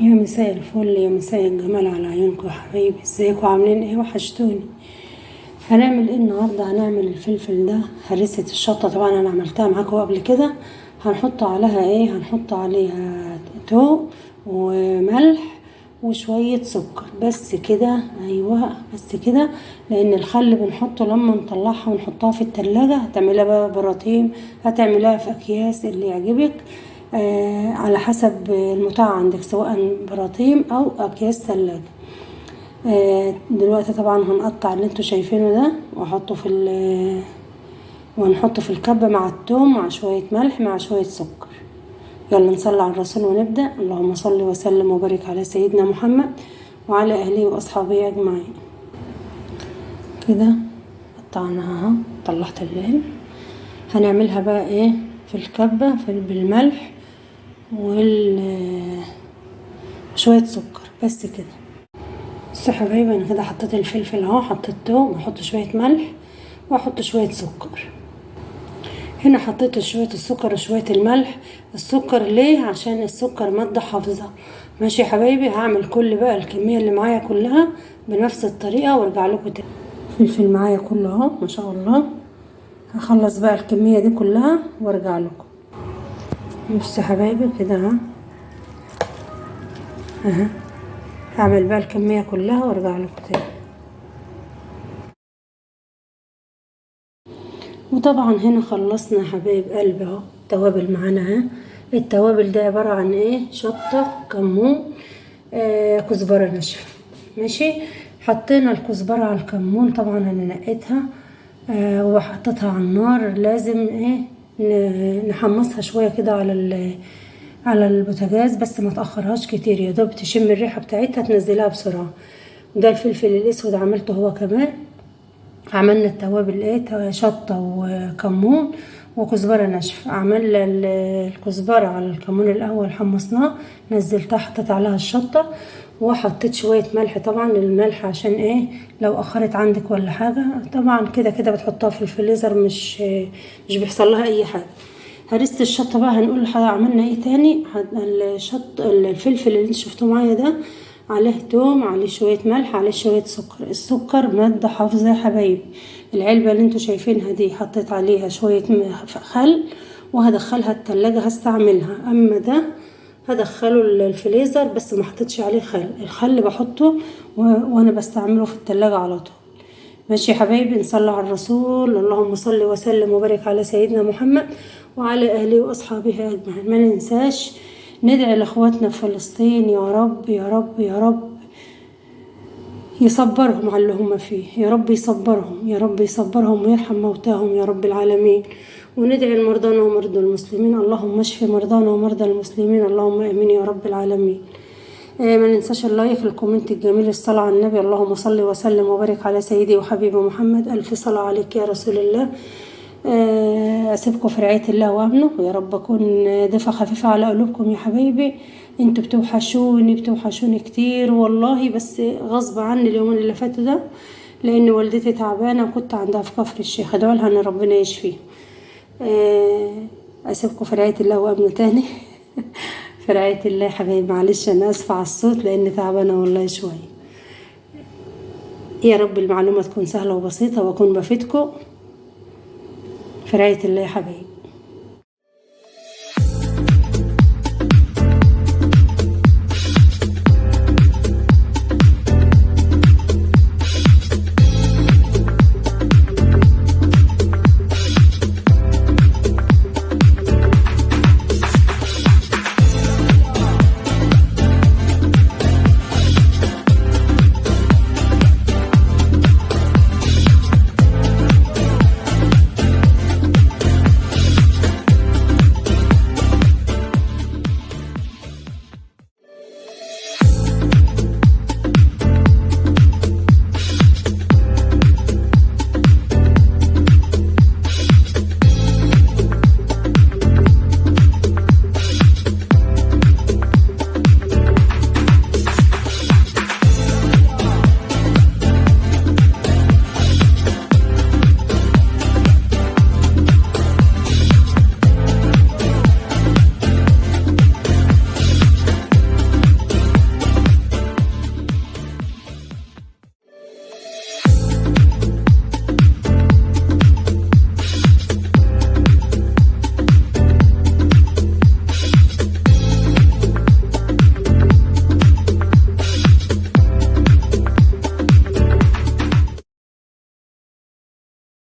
يا مساء الفل، يا مساء الجمال على عيونكم يا حبايبي. ازيكم عاملين ايه؟ وحشتوني. هنعمل ايه النهارده؟ هنعمل الفلفل ده هرسة الشطة. طبعا انا عملتها معاكم قبل كده. هنحط عليها ايه؟ هنحط عليها توم وملح وشوية سكر بس كده. ايوه بس كده، لان الخل بنحطه لما نطلعها ونحطها في التلاجة. هتعملها بقى براطيم، هتعملها في اكياس اللي يعجبك، على حسب المتاح عندك، سواء براطيم او اكياس ثلاجة. دلوقتي طبعا هنقطع اللي انتوا شايفينه ده واحطه ونحطه في الكبة مع التوم مع شوية ملح مع شوية سكر. يلا نصلي على الرسول ونبدأ. اللهم صل وسلم وبارك على سيدنا محمد وعلى اهله واصحابه اجمعين. كده قطعناها اهو، طلعت الليل. هنعملها بقى ايه في الكبة بالملح وشوية سكر بس كده. بصوا يا حبايبي، انا كده حطيت الفلفل اهو، حطيت توم واحط شوية ملح واحط شوية سكر. هنا حطيت شوية السكر وشوية الملح. السكر ليه؟ عشان السكر مادة حافظة. ماشي يا حبايبي، هعمل كل بقى الكمية اللي معايا كلها بنفس الطريقة وارجع لكم تاني. الفلفل معايا كله اهو ما شاء الله. هخلص بقى الكمية دي كلها وارجع لكم. بصوا يا حبايبي كده اهو، هعمل بقى الكمية كلها وارجع لكم تاني. وطبعا هنا خلصنا يا حبايب قلبي اهو. التوابل معانا اهي. التوابل ده عبارة عن ايه؟ شطة، كمون، كزبرة ناشفة. ماشي. حطينا الكزبرة على الكمون، طبعا انا نقيتها وحطيتها على النار. لازم ايه نحمصها شوية كده على البوتاجاز، بس ما تأخرهاش كتير، يا دوب تشم الريحة بتاعتها تنزلها بسرعة. وده الفلفل الاسود عملته هو كمان. عملنا التوابل ايه؟ شطة وكمون وكزبرة ناشفة. عملنا الكزبرة على الكمون الاول، حمصناه، نزلتها، حطيت عليها الشطة وحطيت شوية ملح. طبعا الملح عشان ايه؟ لو اخرت عندك ولا حاجة. طبعا كده كده بتحطها في الفريزر، مش بيحصل لها اي حاجة. هرسة الشطة بقى هنقول لحضرتك عملنا ايه تاني. الفلفل اللي انت شفتوه معايا ده عليه توم، عليه شوية ملح، عليه شوية سكر. السكر مادة حافظة يا حبايبي. العلبة اللي انتوا شايفينها دي حطيت عليها شوية خل، وهدخلها التلاجة هستعملها. اما ده هدخله الفريزر، بس ما حطيتش عليه خل. الخل بحطه وانا بستعمله في التلاجة على طول. ماشي يا حبايبي، نصلي على الرسول. اللهم صل وسلم وبارك على سيدنا محمد وعلى اهله واصحابه اجمعين. ما ننساش ندعي لاخواتنا في فلسطين، يا رب يا رب يا رب يصبرهم على اللي هم فيه. يا رب يصبرهم، يا رب يصبرهم ويرحم موتاهم يا رب العالمين. وندعي لمرضانا ومرضى المسلمين. اللهم اشف مرضانا ومرضى المسلمين، اللهم امين يا رب العالمين. ما ننساش اللايك، الكومنت الجميل، الصلاة على النبي. اللهم صل وسلم وبارك على سيدي وحبيبي محمد. ألف صلاة عليك يا رسول الله. أسيبكم في رعاية الله وأمنه، ويا رب أكون دفع خفيفة على قلوبكم يا حبايبي. انتوا بتوحشوني كتير والله، بس غصب عني اليومين اللي فاتوا ده، لأن والدتي تعبانة وكنت عندها في كفر الشيخ. ادعوا لها إن ربنا يشفيها. أسيبكم في رعاية الله وأمنه تاني. في رعاية الله يا حبايبي. معلش أنا آسفة على الصوت لأن تعبانة والله شوية. يا رب المعلومة تكون سهلة وبسيطة وأكون بفيدكم. في رعاية الله يا حبايبي.